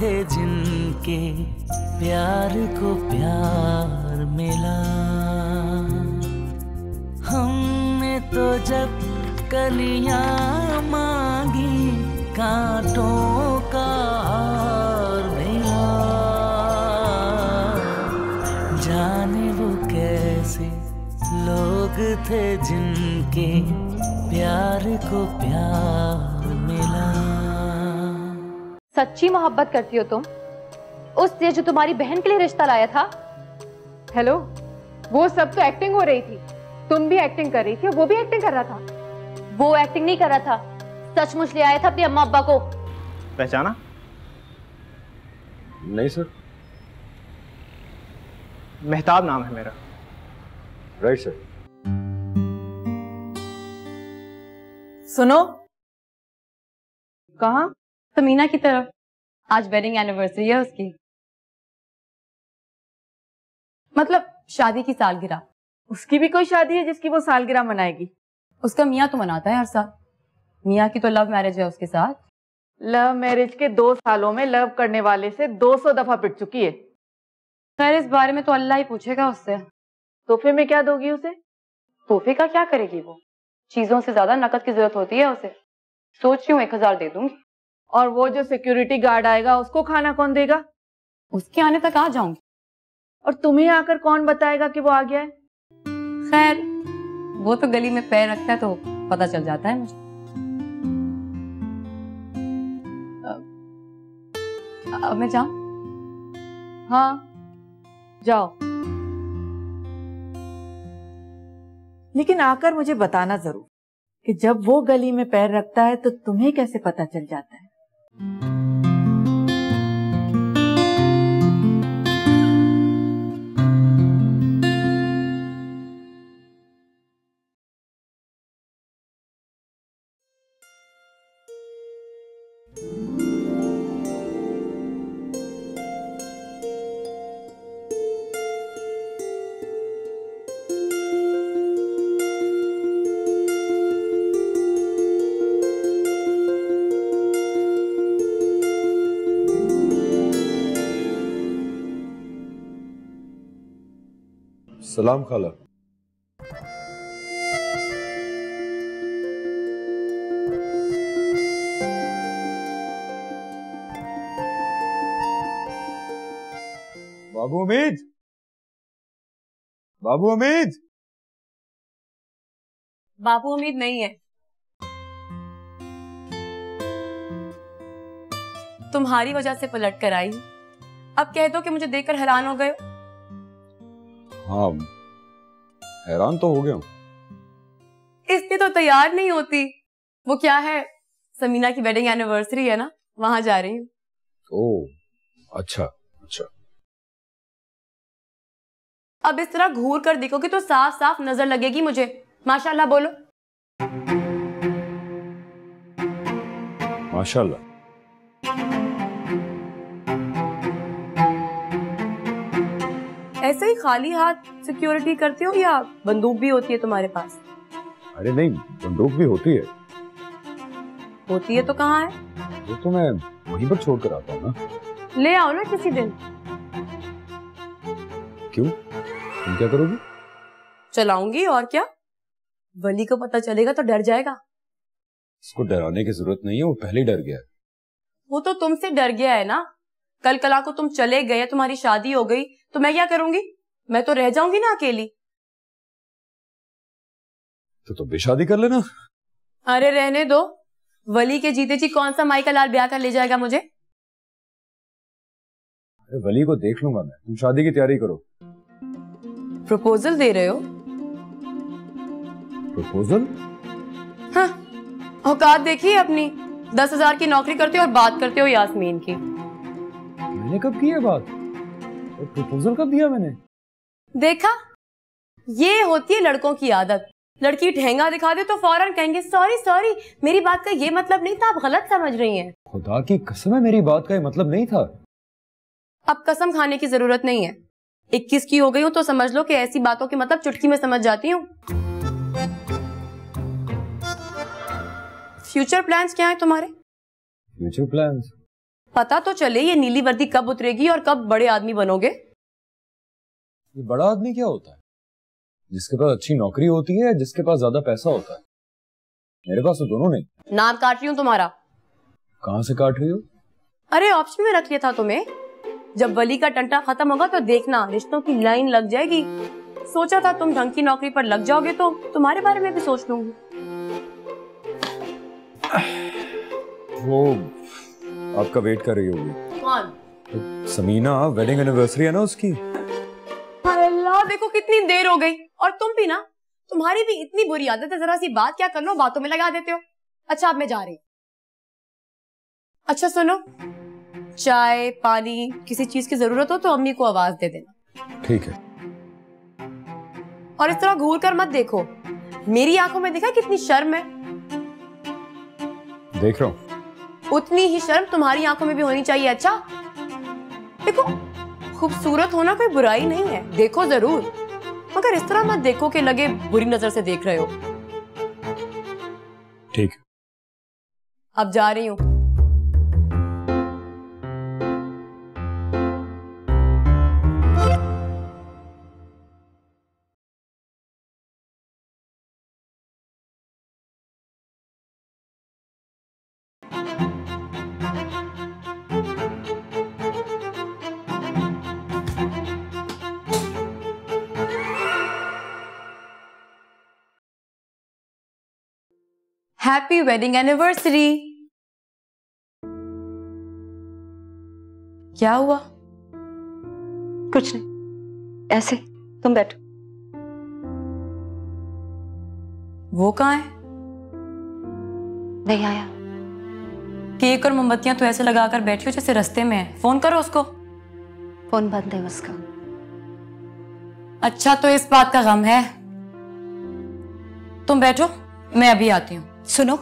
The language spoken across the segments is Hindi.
थे जिनके प्यार को प्यार मिला। हमने तो जब कलियां मांगी कांटों का हार मिला। जाने वो कैसे लोग थे जिनके प्यार को प्यार मिला। सच्ची मोहब्बत करती हो तुम उससे जो तुम्हारी बहन के लिए रिश्ता लाया था? हेलो, वो सब तो एक्टिंग हो रही थी, तुम भी एक्टिंग कर रही थी और वो भी एक्टिंग कर रहा था। वो एक्टिंग नहीं कर रहा था, सचमुच ले आया था अपनी अम्मा अब्बा को। पहचाना? नहीं सर। मेहताब नाम है मेरा। Right sir. सुनो, कहाँ? समीना की तरफ, आज वेडिंग एनिवर्सरी है उसकी, मतलब शादी की सालगिरह। उसकी भी कोई शादी है जिसकी वो सालगिरह मनाएगी? उसका मियाँ तो मनाता है हर साल। मियाँ की तो लव मैरिज है उसके साथ। लव मैरिज के 2 सालों में लव करने वाले से 200 दफा पिट चुकी है। खैर इस बारे में तो अल्लाह ही पूछेगा उससे। तोहफे में क्या दोगी उसे? तोहफे का क्या करेगी वो? चीजों से ज्यादा नकद की जरूरत होती है उसे। सोच रही हूँ 1000 दे दूंगी। और वो जो सिक्योरिटी गार्ड आएगा उसको खाना कौन देगा? उसके आने तक आ जाऊंगी। और तुम्हें आकर कौन बताएगा कि वो आ गया है? खैर वो तो गली में पैर रखता है तो पता चल जाता है मुझे। अब मैं जाऊं? हाँ जाओ, लेकिन आकर मुझे बताना जरूर कि जब वो गली में पैर रखता है तो तुम्हें कैसे पता चल जाता है। सलाम खाला। बाबू हमीद, बाबू हमीद। बाबू हमीद नहीं है। तुम्हारी वजह से पलट कर आई। अब कह दो कि मुझे देखकर हैरान हो गए। हाँ हैरान तो हो गया हूँ। इसलिए तो तैयार नहीं होती। वो क्या है, समीना की वेडिंग एनिवर्सरी है ना, वहां जा रही हूँ। ओह अच्छा अच्छा। अब इस तरह घूर कर देखोगे तो साफ साफ नजर लगेगी मुझे। माशाल्लाह बोलो। माशाल्लाह। ऐसे ही खाली हाथ सिक्योरिटी करते हो या बंदूक भी होती है तुम्हारे पास? अरे नहीं, बंदूक भी होती है। होती है तो कहाँ है? वो तो मैं वहीं पर छोड़ कर आता हूँ ना। ले आओ ना किसी दिन। क्यों, तुम क्या करोगी? चलाऊंगी और क्या। वली को पता चलेगा तो डर जाएगा। उसको डराने की जरूरत नहीं है, वो पहले ही डर गया है। वो तो तुमसे डर गया है ना। कल कला को तुम चले गए, तुम्हारी शादी हो गई तो मैं क्या करूंगी? मैं तो रह जाऊंगी ना अकेली। तो तुम भी शादी कर लेना। अरे रहने दो। वली के जीते जी कौन सा माई का लाल ब्याह कर ले जाएगा मुझे? अरे वली को देख लूंगा मैं, तुम शादी की तैयारी करो। प्रपोजल दे रहे हो? प्रपोजल? हाँ, औकात देखिए अपनी। 10,000 की नौकरी करते हो और बात करते हो यास्मीन की। मैंने कब की है बात? और प्रपोजल कब दिया मैंने? देखा, ये होती है लड़कों की आदत। लड़की ठेंगा दिखा दे तो फौरन कहेंगे सॉरी सॉरी, मेरी बात का ये मतलब नहीं था, आप गलत समझ रही हैं। खुदा की कसम है, मेरी बात का ये मतलब नहीं था। अब कसम खाने की जरूरत नहीं है। 21 की हो गई हूं तो समझ लो कि ऐसी बातों के मतलब चुटकी में समझ जाती हूँ। फ्यूचर प्लान्स क्या है तुम्हारे? Future plans? पता तो चले ये नीली वर्दी कब उतरेगी और कब बड़े आदमी बनोगे। ये बड़ा आदमी क्या होता है? जिसके पास अच्छी नौकरी होती है, जिसके पास ज्यादा पैसा होता है। मेरे पास तो दोनों नहीं। नाम काट रही हूँ तुम्हारा। कहाँ से काट रही हो? अरे ऑप्शन में रख लिया था तुम्हें। जब वली का टंटा खत्म होगा तो देखना रिश्तों की लाइन लग जाएगी। सोचा था तुम ढंग की नौकरी पर लग जाओगे तो तुम्हारे बारे में भी सोच लूंगी। वो आपका वेट कर रही होगी। कौन? तो समीना, वेडिंग एनिवर्सरी है ना उसकी। अल्लाह, देखो कितनी देर हो गई। और तुम भी ना, तुम्हारी भी इतनी बुरी आदत है, जरा सी बात क्या कर लो बातों में लगा देते हो। अच्छा अब मैं जा रही। अच्छा सुनो, चाय पानी किसी चीज की जरूरत हो तो अम्मी को आवाज दे देना। ठीक है। और इस तरह घूर कर मत देखो। मेरी आंखों में देखा कितनी शर्म है। देख रहा हूँ। उतनी ही शर्म तुम्हारी आंखों में भी होनी चाहिए। अच्छा देखो, खूबसूरत होना कोई बुराई नहीं है, देखो जरूर, मगर इस तरह मत देखो कि लगे बुरी नजर से देख रहे हो। ठीक है। अब जा रही हूँ। Happy wedding anniversary. क्या हुआ? कुछ नहीं, ऐसे। तुम बैठो। वो कहाँ है? नहीं आया। केक और मोमबत्तियां तो ऐसे लगाकर बैठी हो जैसे रास्ते में है। फोन करो उसको। फोन बंद है उसका। अच्छा तो इस बात का गम है। तुम बैठो, मैं अभी आती हूँ। सुनो,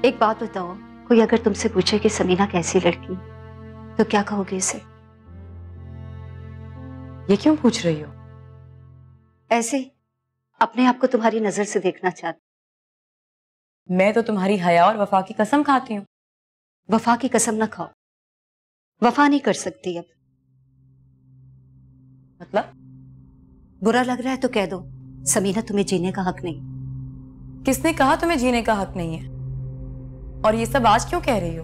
एक बात बताओ, कोई अगर तुमसे पूछे कि समीना कैसी लड़की, तो क्या कहोगे इसे? ये क्यों पूछ रही हो? ऐसे अपने आप को तुम्हारी नजर से देखना चाहती। मैं तो तुम्हारी हया और वफा की कसम खाती हूँ। वफा की कसम ना खाओ, वफा नहीं कर सकती अब। मतलब? बुरा लग रहा है तो कह दो, समीना तुम्हें जीने का हक नहीं। किसने कहा तुम्हें जीने का हक नहीं है? और ये सब आज क्यों कह रही हो?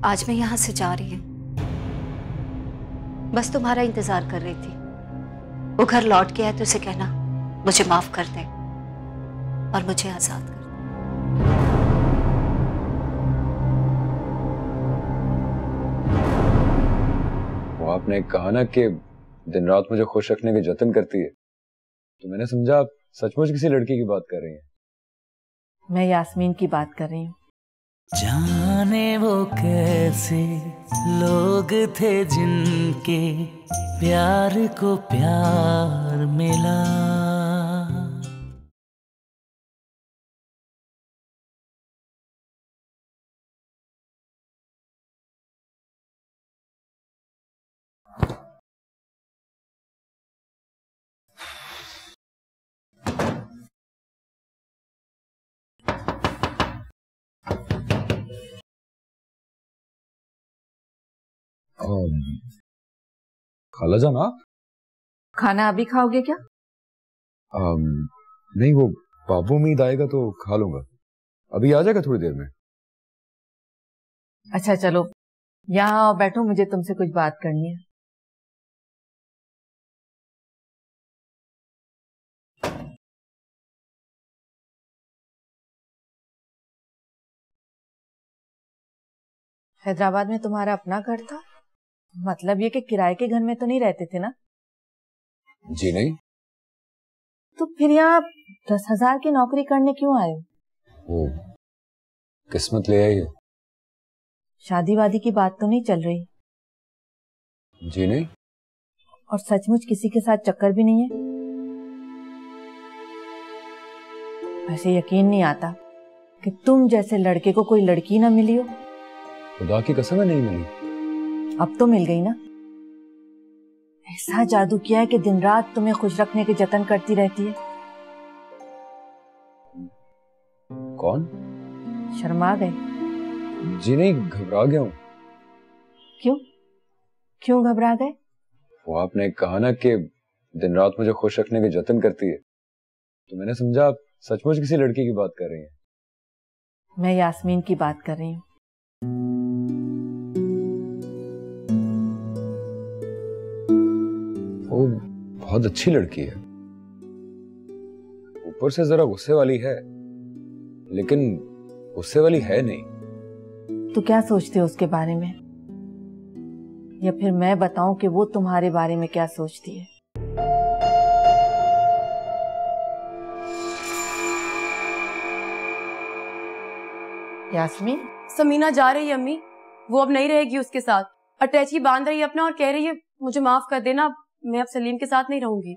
आज मैं यहां से जा रही हूं, बस तुम्हारा इंतजार कर रही थी। वो घर लौट के आए तो उसे कहना मुझे माफ कर दे और मुझे आजाद कर दे। वो आपने कहा ना कि दिन रात मुझे खुश रखने के जतन करती है, तो मैंने समझा आप सचमुच किसी लड़की की बात कर रही हैं। मैं यास्मीन की बात कर रही हूँ। जाने वो कैसे लोग थे जिनके प्यार को प्यार मिला। खाला जान आप खाना अभी खाओगे क्या? नहीं, वो बाबू उम्मीद आएगा तो खा लूंगा। अभी आ जाएगा थोड़ी देर में। अच्छा चलो यहाँ आओ, बैठो, मुझे तुमसे कुछ बात करनी है। हैदराबाद में तुम्हारा अपना घर था? मतलब ये कि किराए के घर में तो नहीं रहते थे ना? जी नहीं। तो फिर यहाँ 10,000 की नौकरी करने क्यों आए? वो किस्मत ले आई है। शादी वादी की बात तो नहीं चल रही? जी नहीं। और सचमुच किसी के साथ चक्कर भी नहीं है? वैसे यकीन नहीं आता कि तुम जैसे लड़के को कोई लड़की ना मिली हो। खुदा की कसम है नहीं मिली। अब तो मिल गई ना। ऐसा जादू किया है कि दिन रात तुम्हें खुश रखने के जतन करती रहती है। कौन? शर्मा गए? जी नहीं, घबरा गया हूँ। क्यों क्यों घबरा गए? वो आपने कहा ना कि दिन रात मुझे खुश रखने के जतन करती है, तो मैंने समझा आप सचमुच किसी लड़की की बात कर रही हैं। मैं यास्मीन की बात कर रही हूँ। वो बहुत अच्छी लड़की है, ऊपर से जरा गुस्से वाली है, लेकिन गुस्से वाली है नहीं। तो क्या सोचते हो उसके बारे में, या फिर मैं बताऊं कि वो तुम्हारे बारे में क्या सोचती है? यास्मीन, समीना जा रही है अम्मी, वो अब नहीं रहेगी उसके साथ। अटैची बांध रही है अपना और कह रही है मुझे माफ कर देना, मैं अब सलीम के साथ नहीं रहूंगी।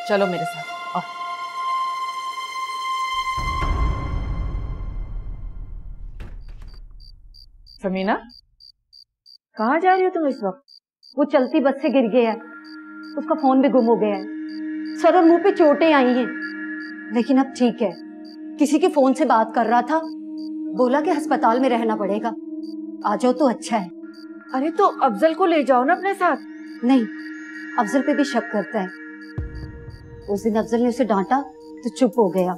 चलो मेरे साथ। आओ। समीना, कहाँ जा रही हो तुम इस वक्त? वो चलती बस से गिर गया है, उसका फोन भी गुम हो गया है, सर और मुंह पे चोटें आई हैं, लेकिन अब ठीक है। किसी के फोन से बात कर रहा था, बोला कि अस्पताल में रहना पड़ेगा, आ जाओ तो अच्छा है। अरे तो अफजल को ले जाओ ना अपने साथ। नहीं, अफजल पे भी शक करता है। उस दिन अफजल ने उसे डांटा तो चुप हो गया,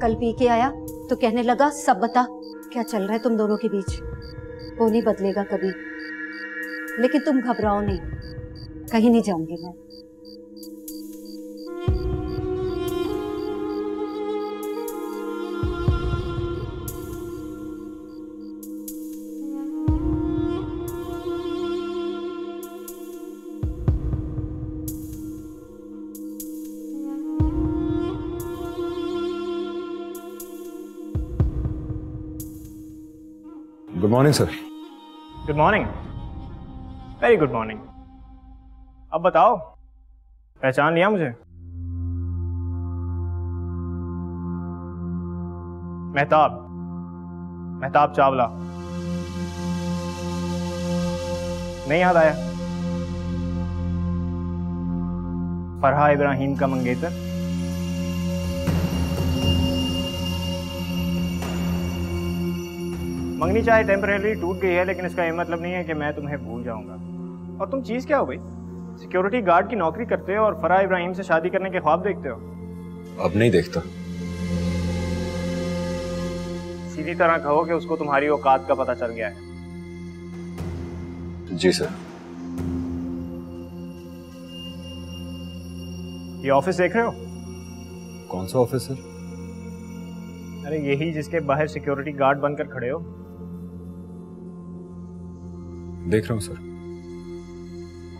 कल पी के आया तो कहने लगा सब बता क्या चल रहा है तुम दोनों के बीच। वो नहीं बदलेगा कभी, लेकिन तुम घबराओ नहीं, कहीं नहीं जाऊंगी मैं। Good morning sir. Good morning, very good morning. अब बताओ, पहचान लिया मुझे? मेहताब, मेहताब चावला। नहीं याद आया? फरहा इब्राहिम का मंगेतर। मंगनी चाहे टेम्परेरी टूट गई है, लेकिन इसका ये मतलब नहीं है कि मैं तुम्हें भूल जाऊंगा। और तुम चीज क्या हो भाई? सिक्योरिटी गार्ड की नौकरी करते हो और फरहा इब्राहिम से शादी करने के ख्वाब देखते हो? अब नहीं देखता। सीधी तरह कहो कि उसको तुम्हारी औकात का पता चल गया है। जी सर। ये ऑफिस देख रहे हो? कौन सा ऑफिस सर? अरे यही जिसके बाहर सिक्योरिटी गार्ड बनकर खड़े हो। देख रहा हूँ सर।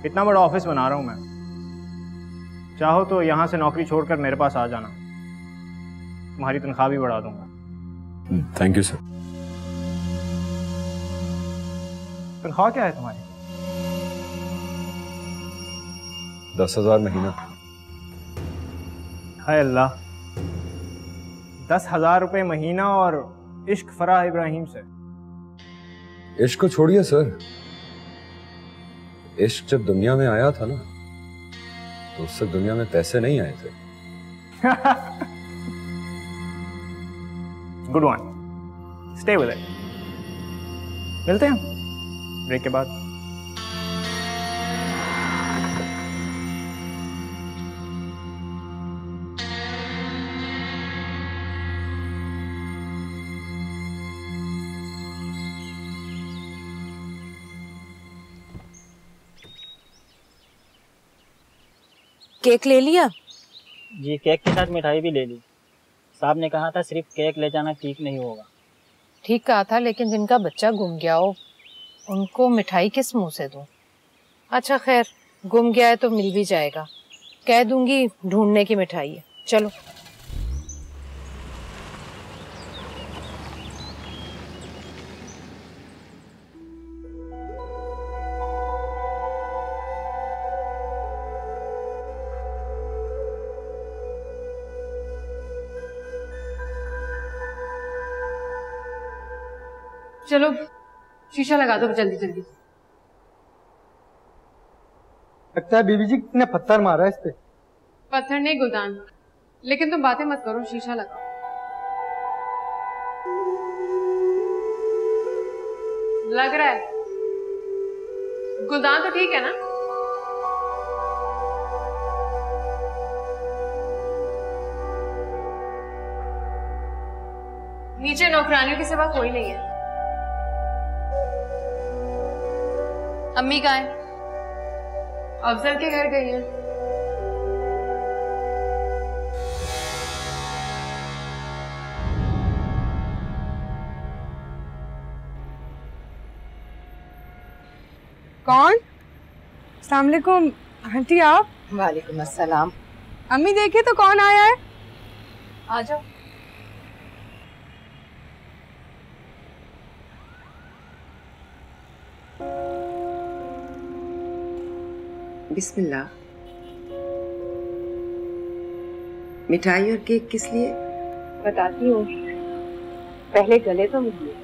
इतना बड़ा ऑफिस बना रहा हूं मैं, चाहो तो यहां से नौकरी छोड़कर मेरे पास आ जाना, तुम्हारी तनख्वाह भी बढ़ा दूंगा। Thank you sir. तनख्वाह क्या है तुम्हारी? 10,000 महीना। हाय अल्लाह, 10,000 रुपये महीना और इश्क फराह इब्राहिम से। इश्क को छोड़िए सर, इश्क जब दुनिया में आया था ना, तो उससे दुनिया में पैसे नहीं आए थे। Good one, stay with it. मिलते हैं ब्रेक के बाद। केक ले लिया? जी, केक के साथ मिठाई भी ले ली। साहब ने कहा था सिर्फ केक ले जाना ठीक नहीं होगा। ठीक कहा था, लेकिन जिनका बच्चा गुम गया हो उनको मिठाई किस मुंह से दूं? अच्छा खैर, गुम गया है तो मिल भी जाएगा, कह दूंगी ढूंढने की मिठाई है। चलो। चलो शीशा लगा दो जल्दी जल्दी। लगता है बीबी जी ने पत्थर मारा है इस पे। पत्थर नहीं गुलदान, लेकिन तुम बातें मत करो, शीशा लगाओ। लग रहा है। गुलदान तो ठीक है ना? नीचे नौकरानियों के सिवा कोई नहीं है। अम्मी कहाँ है? अफजल के घर गई है। कौन? अस्सलाम वालेकुम आंटी, आप? वालेकुम अस्सलाम। अम्मी देखिए तो कौन आया है। आ जाओ। बिस्मिल्लाह। मिठाई और केक किस लिए? बताती हूँ, पहले गले तो मिलिए।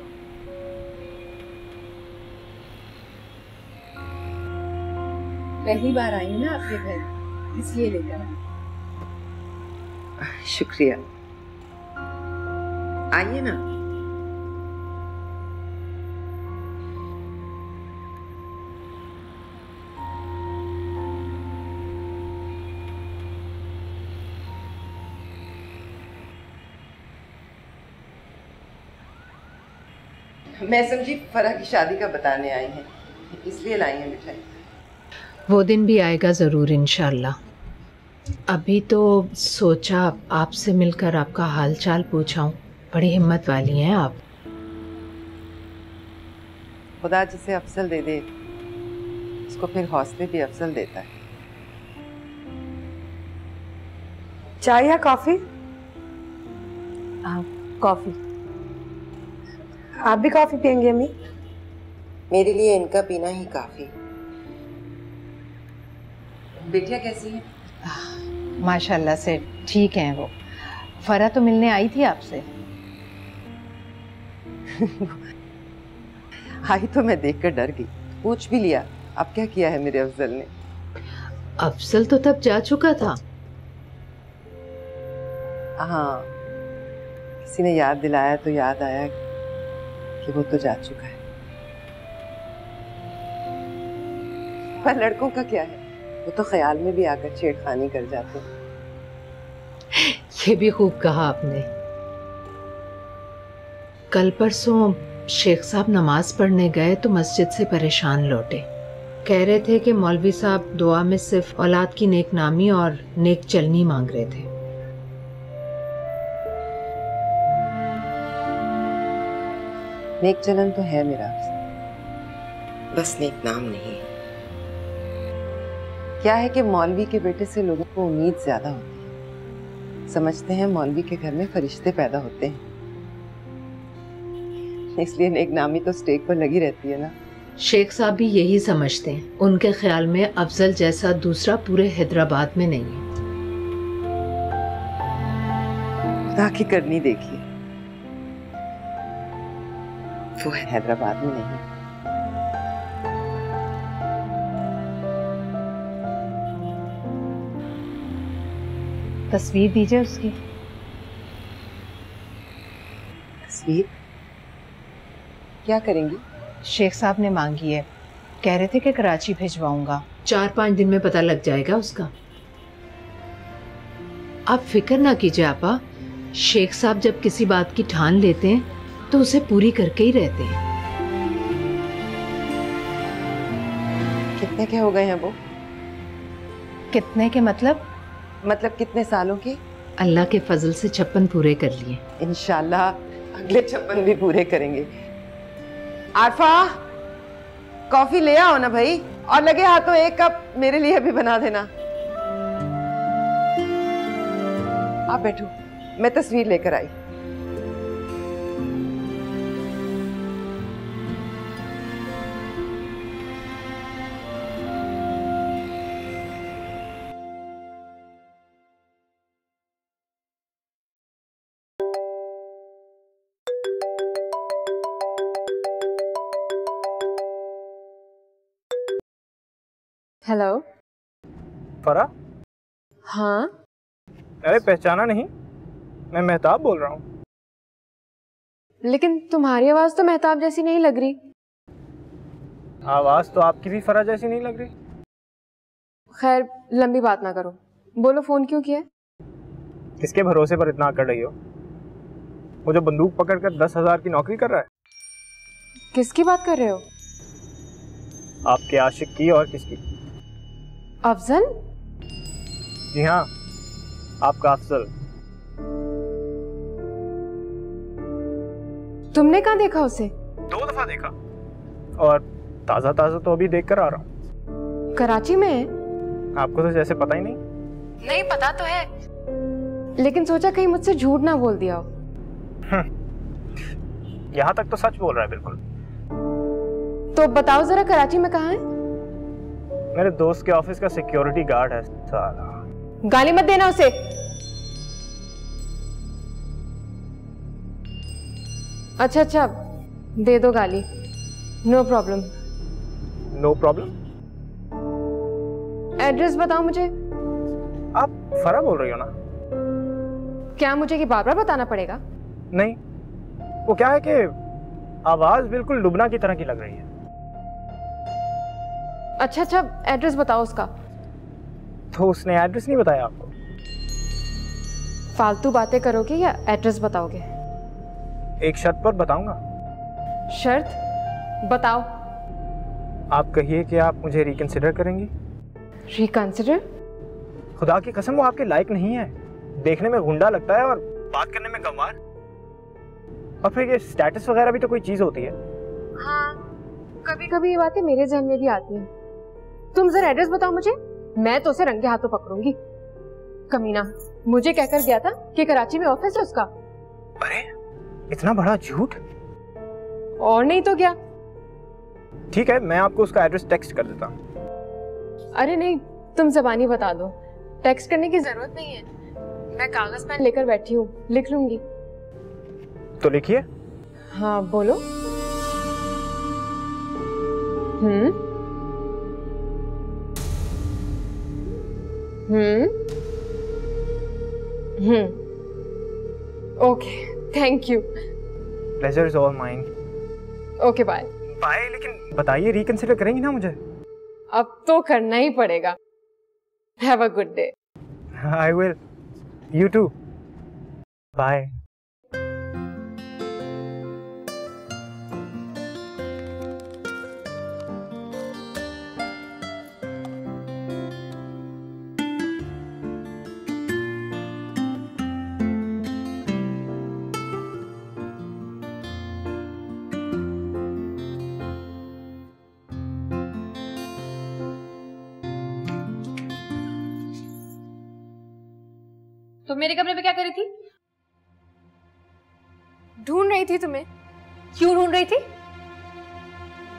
पहली बार आई हूँ ना आपके घर, इसलिए लेकर आई। शुक्रिया, आइए ना। मैं समझी फरा की शादी का बताने आई हैं, इसलिए लाई हैं मिठाई। वो दिन भी आएगा ज़रूर इंशाल्लाह। अभी तो सोचा आपसे मिलकर आपका हाल चाल पूछाऊं। बड़ी हिम्मत वाली हैं आप। खुदा जिसे अफसल दे दे उसको फिर हौसले भी अफसल देता है। चाय या कॉफी? कॉफी। आप भी कॉफी पियेंगे अम्मी? मेरे लिए इनका पीना ही काफी। बेटिया कैसी है? माशाल्लाह से ठीक हैं वो। फरा तो मिलने आई थी आपसे। आई तो मैं देखकर डर गई, पूछ भी लिया। अब क्या किया है मेरे अफजल ने? अफजल तो तब जा चुका था। हाँ, किसी ने याद दिलाया तो याद आया कि वो तो जा चुका है। पर लड़कों का क्या है, वो तो ख्याल में भी आकर छेड़खानी कर जाते हैं। ये भी खूब कहा आपने। कल परसों शेख साहब नमाज पढ़ने गए तो मस्जिद से परेशान लौटे। कह रहे थे कि मौलवी साहब दुआ में सिर्फ औलाद की नेक नामी और नेक चलनी मांग रहे थे। नेक चलन तो है मेरा, बस नेक नाम नहीं। क्या है कि मौलवी के बेटे से लोगों को उम्मीद ज्यादा होती है। समझते हैं मौलवी के घर में फरिश्ते पैदा होते हैं, इसलिए नेक नामी तो स्टेक पर लगी रहती है ना। शेख साहब भी यही समझते हैं। उनके ख्याल में अफजल जैसा दूसरा पूरे हैदराबाद में नहीं है। खुदा की करनी देखिए, वो हैदराबाद में नहीं। तस्वीर दीजिए उसकी। तस्वीर क्या करेंगी? शेख साहब ने मांगी है, कह रहे थे कि कराची भिजवाऊंगा। 4-5 दिन में पता लग जाएगा उसका। आप फिक्र ना कीजिए आपा, शेख साहब जब किसी बात की ठान लेते हैं तो उसे पूरी करके ही रहते हैं। कितने के हो गए हैं वो? कितने के मतलब कितने सालों के? अल्लाह के फजल से 56 पूरे कर लिए। इंशाल्लाह अगले 56 भी पूरे करेंगे। आरफा, कॉफी ले आओ ना भाई, और लगे हाथों 1 कप मेरे लिए भी बना देना। आप बैठो, मैं तस्वीर लेकर आई। हेलो। फरा? हाँ। अरे पहचाना नहीं? मैं मेहताब बोल रहा हूँ। लेकिन तुम्हारी आवाज तो मेहताब जैसी नहीं लग रही। आवाज तो आपकी भी फरा जैसी नहीं लग रही। खैर लंबी बात ना करो, बोलो फोन क्यों किया? किसके भरोसे पर इतना कर रही हो? वो जो बंदूक पकड़कर 10,000 की नौकरी कर रहा है। किसकी बात कर रहे हो? आपके आशिक की और किसकी? अफजल? जी हाँ, आपका अफजल। तुमने कहाँ देखा उसे? 2 दफा देखा और ताजा ताजा तो अभी देख कर आ रहा हूँ। कराची में है? आपको तो जैसे पता ही नहीं। नहीं पता तो है, लेकिन सोचा कहीं मुझसे झूठ ना बोल दिया हो। यहाँ तक तो सच बोल रहा है बिल्कुल। तो बताओ जरा कराची में कहाँ है? मेरे दोस्त के ऑफिस का सिक्योरिटी गार्ड है साला। गाली मत देना उसे। अच्छा अच्छा, दे दो गाली, no problem. No problem? Address बताओ मुझे। आप फरा बोल रही हो ना? क्या मुझे ये बार बार बताना पड़ेगा? नहीं, वो क्या है कि आवाज बिल्कुल लुबना की तरह की लग रही है। अच्छा अच्छा, एड्रेस बताओ उसका। तो उसने एड्रेस नहीं बताया आपको? फालतू बातें करोगे या एड्रेस बताओगे? एक शर्त पर बताऊंगा। शर्त? बताओ। आप कहिए कि आप मुझे रिकंसिडर करेंगी। रिकंसिडर? खुदा की कसम वो आपके लायक नहीं है। देखने में गुंडा लगता है और बात करने में गंवार। और फिर ये स्टेटस वगैरह भी तो कोई चीज होती है। हाँ, कभी कभी ये बातें मेरे जहन में भी आती हैं। तुम जरा एड्रेस बताओ मुझे, मैं तो उसे रंगे हाथों पकड़ूंगी। कमीना मुझे कहकर गया था कि कराची में ऑफिस है उसका। अरे इतना बड़ा झूठ! और नहीं तो क्या। ठीक है, मैं आपको उसका एड्रेस टेक्स्ट कर देता हूँ। अरे नहीं, तुम ज़बानी बता दो, टेक्स्ट करने की जरूरत नहीं है। मैं कागज पेन लेकर बैठी हूँ, लिख लूंगी। तो लिखिए। हाँ बोलो। Okay, thank you. Pleasure is all mine. Okay bye. Bye, लेकिन बताइए रिकंसिडर करेंगी ना मुझे? अब तो करना ही पड़ेगा। Have a good day. I will. You too. Bye. तुम मेरे कमरे में क्या कर रही थी? ढूंढ रही थी तुम्हें। क्यों ढूंढ रही थी?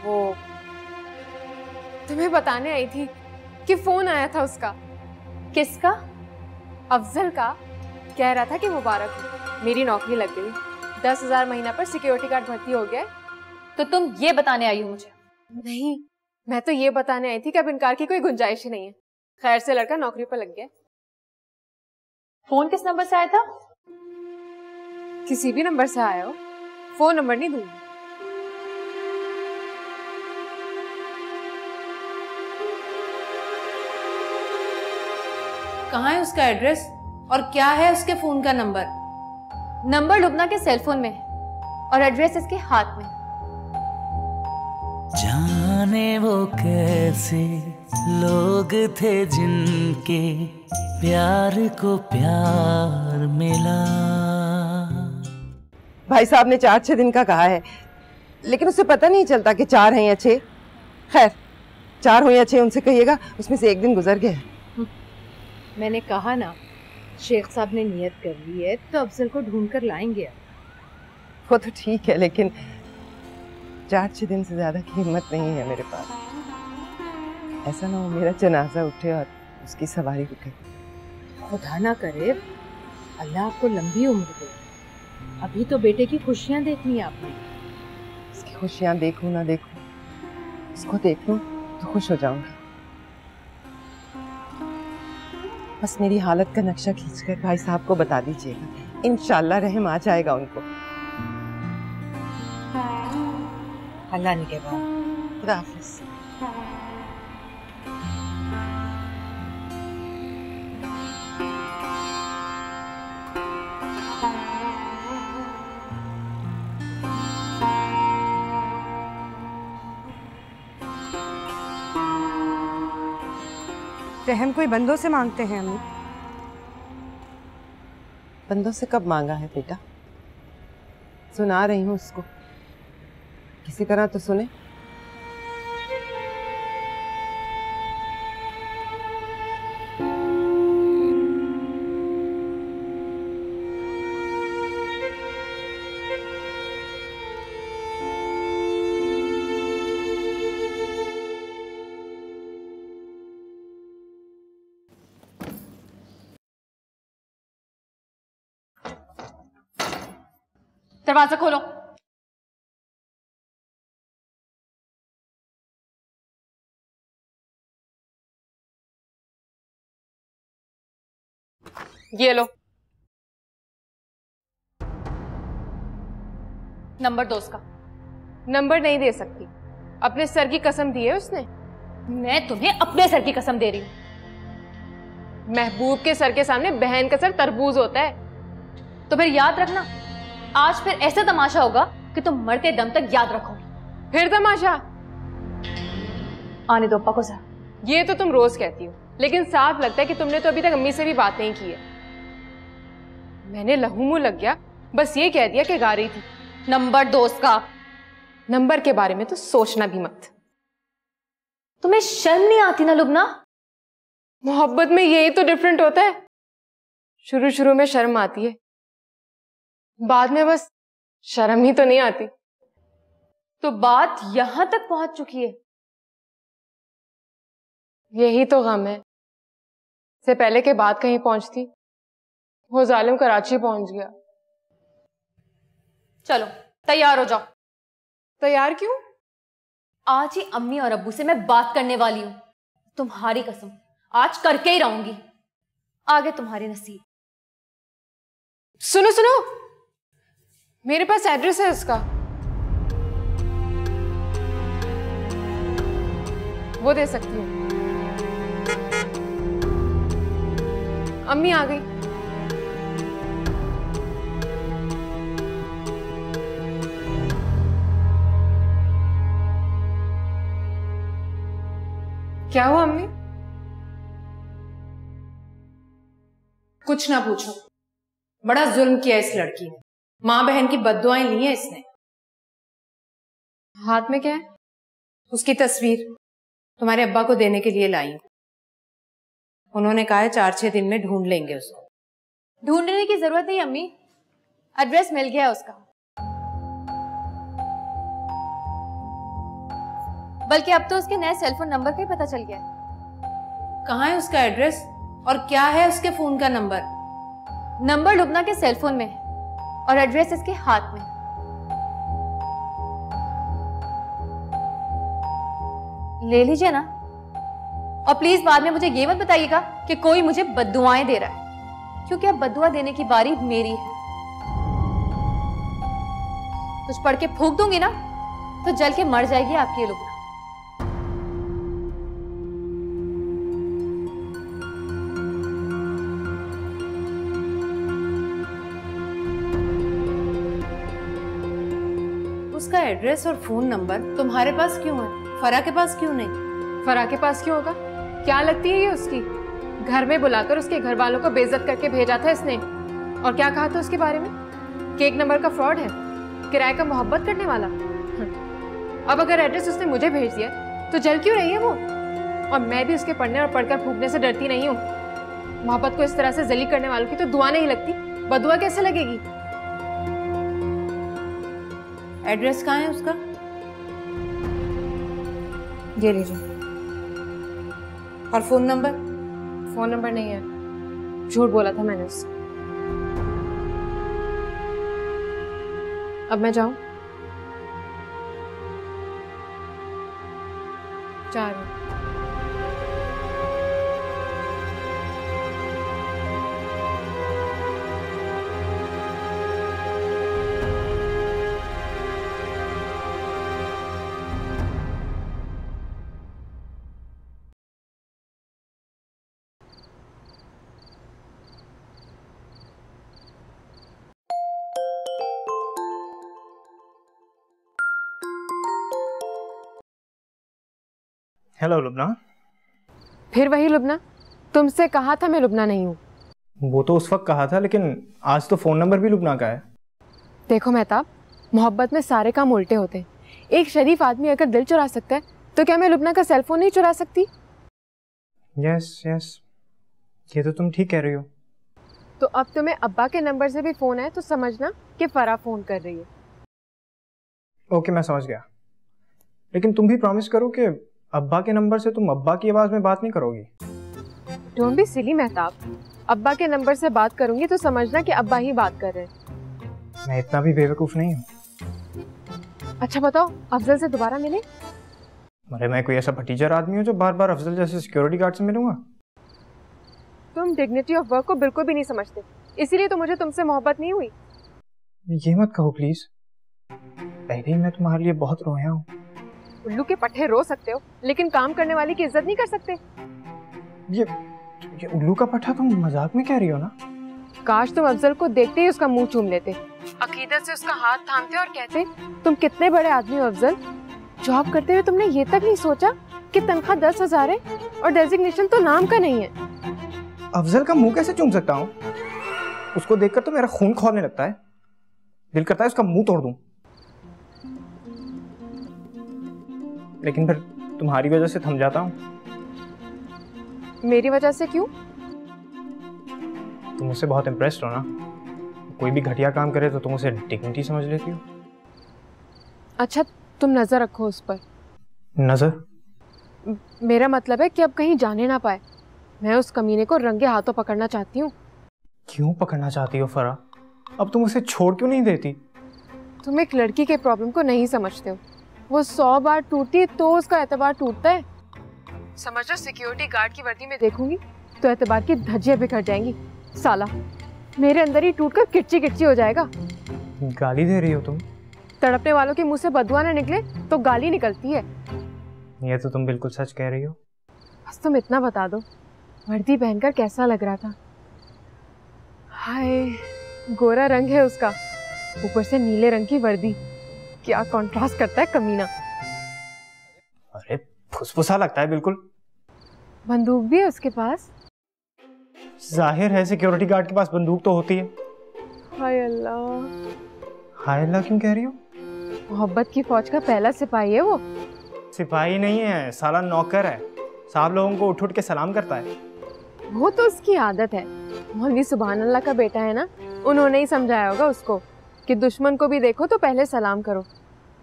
वो तुम्हें बताने आई थी कि फोन आया था उसका। किसका? अफजल का। कह रहा था कि मुबारक हो, मेरी नौकरी लग गई, 10,000 महीना पर सिक्योरिटी गार्ड भर्ती हो गया। तो तुम ये बताने आई हो मुझे? नहीं, मैं तो ये बताने आई थी कि अब इनकार की कोई गुंजाइश ही नहीं है। खैर से लड़का नौकरी पर लग गया। फोन किस नंबर से आया था? किसी भी नंबर से आया हो, फोन नंबर नहीं दूंगी। कहाँ है उसका एड्रेस और क्या है उसके फोन का नंबर? नंबर लुबना के सेलफोन में है और एड्रेस इसके हाथ में। जाने वो कैसे लोग थे जिनके प्यार को प्यार मिला। भाई साहब ने 4-6 दिन का कहा है, लेकिन उससे पता नहीं चलता कि 4 हैं या 6। खैर 4 हो या 6 उनसे कहिएगा, उसमें से एक दिन गुजर गया। मैंने कहा ना, शेख साहब ने नियत कर ली है तो अफजल को ढूंढ कर लाएंगे। वो तो ठीक है, लेकिन 4-6 दिन से ज्यादा की हिम्मत नहीं है मेरे पास। ऐसा ना हो मेरा जनाजा उठे और उसकी सवारी रुके। खुदा ना करे, अल्लाह आपको लंबी उम्र दे। अभी तो बेटे की खुशियां देखनी है आपने। उसकी खुशियां देखूं ना देखूं, उसको देख लूं तो खुश हो जाऊंगी। बस मेरी हालत का नक्शा खींचकर भाई साहब को बता दीजिएगा, इंशाल्लाह रहम आ जाएगा उनको। अल्लाह ने कहा खुदा हाफिज। रहम कोई बंदों से मांगते हैं अम्मी? बंदों से कब मांगा है बेटा? सुना रही हूँ उसको, किसी तरह तो सुने। दरवाजा खोलो। ये लो नंबर 2 का। नंबर नहीं दे सकती, अपने सर की कसम दी है उसने। मैं तुम्हें अपने सर की कसम दे रही हूं। महबूब के सर के सामने बहन का सर तरबूज होता है। तो फिर याद रखना, आज फिर ऐसा तमाशा होगा कि तुम मरते दम तक याद रखोगी। फिर तमाशा? आने दो अप्पा को सर। ये तो तुम रोज कहती हो, लेकिन साफ लगता है कि तुमने तो अभी तक अम्मी से भी बात नहीं की है। मैंने लहू मुंह लग गया, बस ये कह दिया कि गा रही थी। नंबर 2 का। नंबर के बारे में तो सोचना भी मत। तुम्हें शर्म नहीं आती ना लुबना? मोहब्बत में यही तो डिफरेंट होता है। शुरू शुरू में शर्म आती है, बाद में बस शर्म ही तो नहीं आती। तो बात यहां तक पहुंच चुकी है। यही तो गम है, से पहले के बाद कहीं पहुंचती। वो जालिम कराची पहुंच गया। चलो तैयार हो जाओ। तैयार क्यों? आज ही अम्मी और अब्बू से मैं बात करने वाली हूं। तुम्हारी कसम आज करके ही रहूंगी। आगे तुम्हारी नसीब। सुनो सुनो, मेरे पास एड्रेस है उसका, वो दे सकती हूँ। अम्मी आ गई। क्या हुआ अम्मी? कुछ ना पूछो, बड़ा जुल्म किया इस लड़की ने। माँ बहन की बद्दुआएं ली हैं इसने। हाथ में क्या है? उसकी तस्वीर तुम्हारे अब्बा को देने के लिए लाई हूं। उन्होंने कहा है 4-6 दिन में ढूंढ लेंगे उसको। ढूंढने की जरूरत नहीं अम्मी, एड्रेस मिल गया उसका। बल्कि अब तो उसके नए सेलफोन नंबर का ही पता चल गया है। कहाँ है उसका एड्रेस और क्या है उसके फोन का नंबर? नंबर लुबना के सेलफोन में है और एड्रेस इसके हाथ में। ले लीजिए ना, और प्लीज बाद में मुझे ये मत बताइएगा कि कोई मुझे बद्दुआएं दे रहा है, क्योंकि अब बद्दुआ देने की बारी मेरी है। कुछ पढ़ के फूंक दूंगी ना तो जल के मर जाएगी आपकी ये लुबना। उसका एड्रेस और फोन नंबर तुम्हारे पास क्यों है, फरा के पास क्यों नहीं? फरा के पास क्यों होगा? क्या लगती है ये उसकी? घर में बुलाकर उसके घर वालों को बेइज्जत करके भेजा था इसने। और क्या कहा था उसके बारे में? कि 1 नंबर का फ्रॉड है, किराए का मोहब्बत करने वाला। अब अगर एड्रेस उसने मुझे भेज दिया तो जल क्यों रही है वो? और मैं भी उसके पढ़ने और पढ़कर फूकने से डरती नहीं हूँ। मोहब्बत को इस तरह से जलील करने वालों की तो दुआ नहीं लगती, बदुआ कैसे लगेगी? एड्रेस कहाँ है उसका? ये लीजिए। और फोन नंबर? फोन नंबर नहीं है, झूठ बोला था मैंने उससे। अब मैं जाऊं? जा रही हूं। हेलो लुबना। फिर वही लुबना? तुमसे कहा था मैं लुबना नहीं हूँ। वो तो उस वक्त कहा था, लेकिन आज तो फोन नंबर भी लुबना का है। देखो मेहताब, मोहब्बत में सारे काम उल्टे होते हैं। एक शरीफ आदमी अगर दिल चुरा सकता है तो क्या मैं लुबना का सेल फोन नहीं चुरा सकती? यस यस, ये तो तुम ठीक कह रही हो। तो अब तुम्हें अब्बा के नंबर से भी फोन है तो समझना कि फरा फोन कर रही है। ओके, मैं समझ गया, लेकिन तुम भी प्रॉमिस करो कि अब्बा के नंबर से तुम अब्बा की आवाज में बात नहीं करोगी। डोंट बी सिली मेहताब, अब्बा के नंबर से बात करूंगी तो समझना कि अब्बा ही बात कर रहे हैं। मैं इतना भी बेवकूफ नहीं हूँ। अच्छा बताओ, अफजल से दोबारा मिले? अरे मैं कोई ऐसा भतीजर आदमी हूँ जो बार बार अफजल जैसे सिक्योरिटी गार्ड से मिलूंगा? तुम डिग्निटी ऑफ वर्क को बिल्कुल भी नहीं समझते, इसीलिए तो मुझे तुमसे मोहब्बत नहीं हुई। ये मत कहो प्लीज, पहले ही मैं तुम्हारे लिए बहुत रोया हूँ। उल्लू के पट्टे रो सकते हो, लेकिन काम करने वाली की इज्जत नहीं कर सकते। ये उल्लू का पट्टा तुम मजाक में कह रही हो ना? काश तुम अफजल को देखते ही उसका मुंह चूम लेते, अकीदत से उसका हाथ थामते और कहते तुम कितने बड़े आदमी हो अफजल। जॉब करते हुए तुमने ये तक नहीं सोचा कि तनख्वाह 10,000 है और डेजिग्नेशन तो नाम का नहीं है। अफजल का मुंह कैसे चूम सकता हूँ? उसको देखकर तो मेरा खून खौलने लगता है, दिल करता है उसका मुंह तोड़ दूं। लेकिन फिर तुम्हारी वजह से थम जाता हूँ। मेरी वजह से क्यों? तुम मुझसे बहुत इम्प्रेस्ड हो ना, कोई भी घटिया काम करे तो तुम उसे डिग्निटी समझ लेती हो। अच्छा, तुम नजर रखो उस पर। नजर? मेरा मतलब है कि अब कहीं जाने ना पाए। मैं उस कमीने को रंगे हाथों पकड़ना चाहती हूँ। क्यों पकड़ना चाहती हो फरा? अब तुम उसे छोड़ क्यों नहीं देती? तुम एक लड़की के प्रॉब्लम को नहीं समझते हो। वो 100 बार टूटी तो उसका एतबार टूटता है। समझो, सिक्योरिटी गार्ड की वर्दी में देखूंगी तो एतबार की धज्जियां बिखर जाएंगी। साला मेरे अंदर ही टूटकर किच्ची किच्ची हो जाएगा। गाली दे रही हो तुम? तड़पने वालों के मुंह से बदुआ ना निकले तो गाली निकलती है। ये तो तुम बिल्कुल सच कह रही हो। बस तुम इतना बता दो, वर्दी पहनकर कैसा लग रहा था? हाय, गोरा रंग है उसका, ऊपर से नीले रंग की वर्दी, क्या कॉन्ट्रास्ट करता है कमीना। अरे फुसफुसा लगता है बिल्कुल। बंदूक भी है उसके पास? जाहिर है सिक्योरिटी गार्ड के पास बंदूक तो होती है। हाय अल्लाह। हाय अल्लाह क्यों कह रही हो? मोहब्बत की फौज का पहला सिपाही है वो। सिपाही नहीं है, साला नौकर है। साहब लोगों को उठ उठ के सलाम करता है। वो तो उसकी आदत है। मौलवी सुभान अल्लाह का बेटा है ना, उन्होंने ही समझाया होगा उसको कि दुश्मन को भी देखो तो पहले सलाम करो।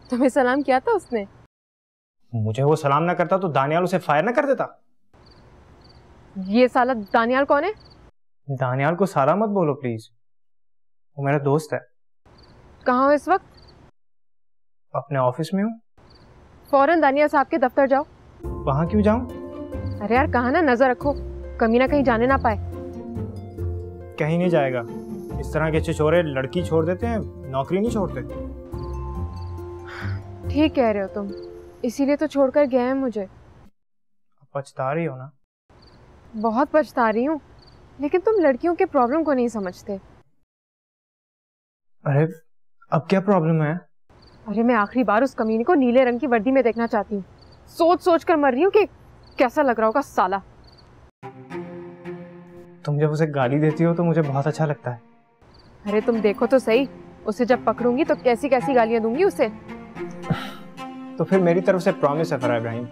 तुम्हें सलाम किया था उसने? मुझे वो सलाम ना करता तो दानियाल उसे फायर ना कर देता। ये साला दानियाल कौन है? दानियाल को साला मत बोलो प्लीज, वो मेरा दोस्त है। कहाँ हो इस वक्त? अपने ऑफिस में हूँ। फौरन दानियाल साहब के दफ्तर जाओ। वहाँ क्यों जाऊँ? अरे यार, कहा ना नजर रखो, कमीना कहीं जाने ना पाए। कहीं नहीं जाएगा। इस तरह के छिछोरे लड़की छोड़ देते हैं, नौकरी नहीं छोड़ते। ठीक कह रहे हो तुम, इसीलिए तो छोड़कर गए हैं मुझे। पछता रही हो ना? बहुत पछता रही हूँ, लेकिन तुम लड़कियों के प्रॉब्लम को नहीं समझते। अरे अब क्या प्रॉब्लम है? अरे मैं आखिरी बार उस कमीने को नीले रंग की वर्दी में देखना चाहती हूँ। सोच सोच कर मर रही हूँ कि कैसा लग रहा होगा साला। तुम जब उसे गाली देती हो तो मुझे बहुत अच्छा लगता है। अरे तुम देखो तो सही, उसे जब पकड़ूंगी तो कैसी कैसी गालियां दूंगी उसे। तो फिर मेरी तरफ से प्रॉमिस है फरा इब्राहिम,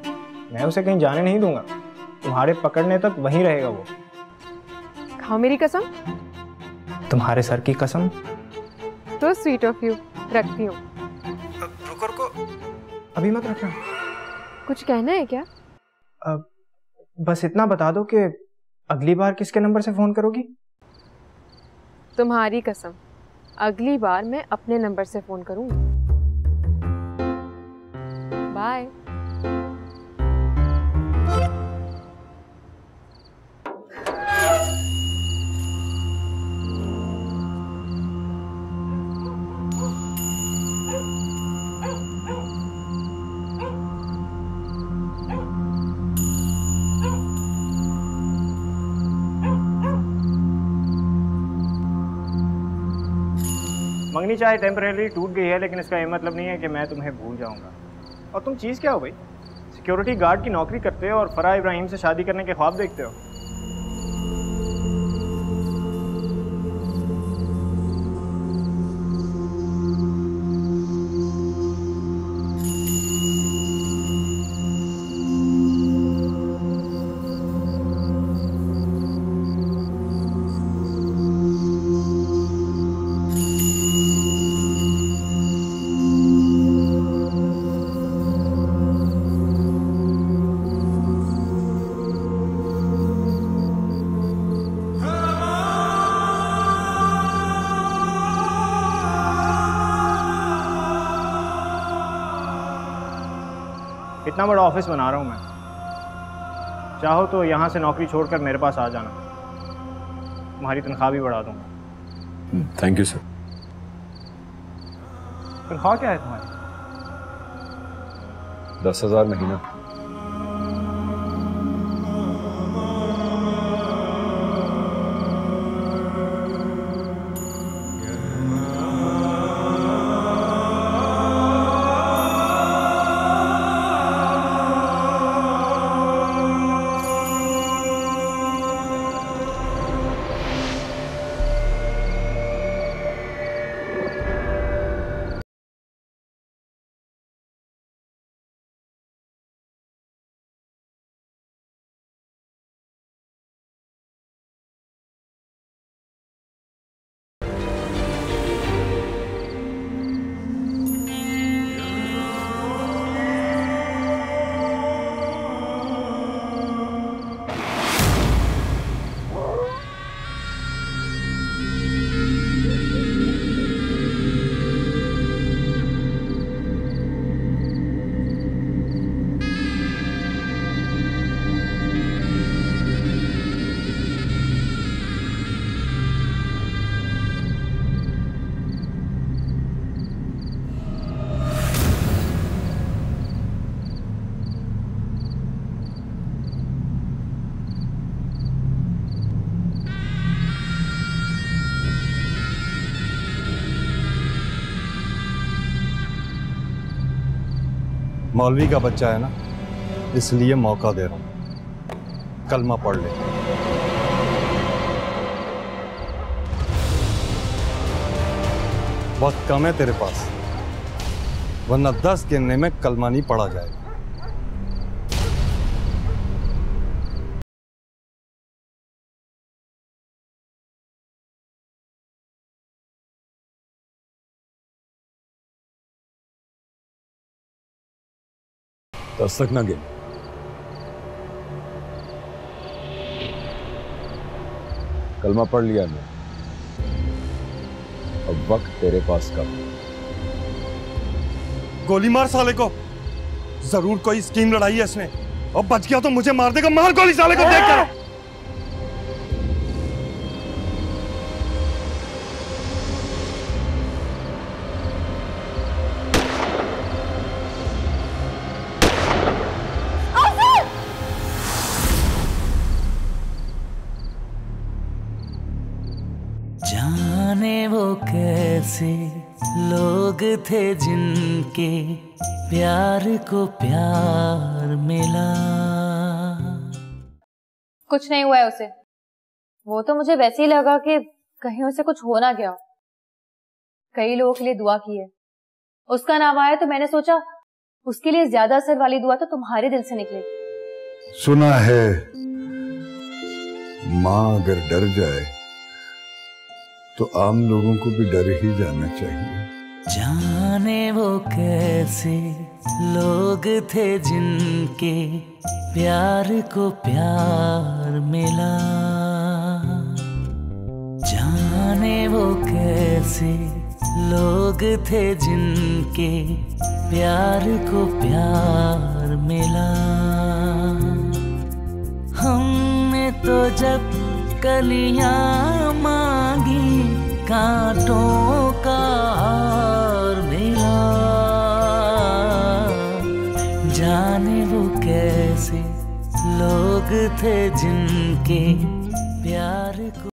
मैं उसे कहीं जाने नहीं दूंगा। तुम्हारे पकड़ने तक वहीं रहेगा वो। खाओ मेरी कसम। तुम्हारे सर की कसम। तो स्वीट ऑफ यू, रखती हूँ। रुको रुको, अभी मत रखना। कुछ कहना है क्या? बस इतना बता दो कि अगली बार किसके नंबर से फोन करोगी? तुम्हारी कसम, अगली बार मैं अपने नंबर से फोन करूंगी। बाय। मंगनी चाहे टेम्परेरी टूट गई है, लेकिन इसका ये मतलब नहीं है कि मैं तुम्हें भूल जाऊंगा। और तुम चीज़ क्या हो भाई? सिक्योरिटी गार्ड की नौकरी करते हो और फराह इब्राहिम से शादी करने के ख्वाब देखते हो। इतना बड़ा ऑफिस बना रहा हूँ मैं, चाहो तो यहाँ से नौकरी छोड़कर मेरे पास आ जाना, तुम्हारी तनख्वाह भी बढ़ा दूंगा। Thank you sir. तनख्वाह क्या है तुम्हारी? 10,000 महीना। मौलवी का बच्चा है ना, इसलिए मौका दे रहा हूं, कलमा पढ़ ले। वक्त कम है तेरे पास, वरना 10 गिनने में कलमा नहीं पढ़ा जाएगा। दस तक ना गिन। कलमा पढ़ लिया मैं, अब वक्त तेरे पास कम। गोली मार साले को, जरूर कोई स्कीम लड़ाई है इसने, और बच गया तो मुझे मार देगा। मार गोली साले को, देख कर। जाने वो कैसे लोग थे जिनके प्यार को प्यार मिला। कुछ नहीं हुआ है उसे, वो तो मुझे वैसे ही लगा कि कहीं उसे कुछ हो ना गया। कई लोगों के लिए दुआ की है, उसका नाम आया तो मैंने सोचा उसके लिए ज्यादा असर वाली दुआ तो तुम्हारे दिल से निकलेगी। सुना है माँ अगर डर जाए तो आम लोगों को भी डर ही जाना चाहिए। जाने वो कैसे लोग थे जिनके प्यार को प्यार मिला। जाने वो कैसे लोग थे जिनके प्यार को प्यार मिला। हमने तो जब कलियां मांगी कांटों का हार मिला। जाने वो कैसे लोग थे जिनके प्यार को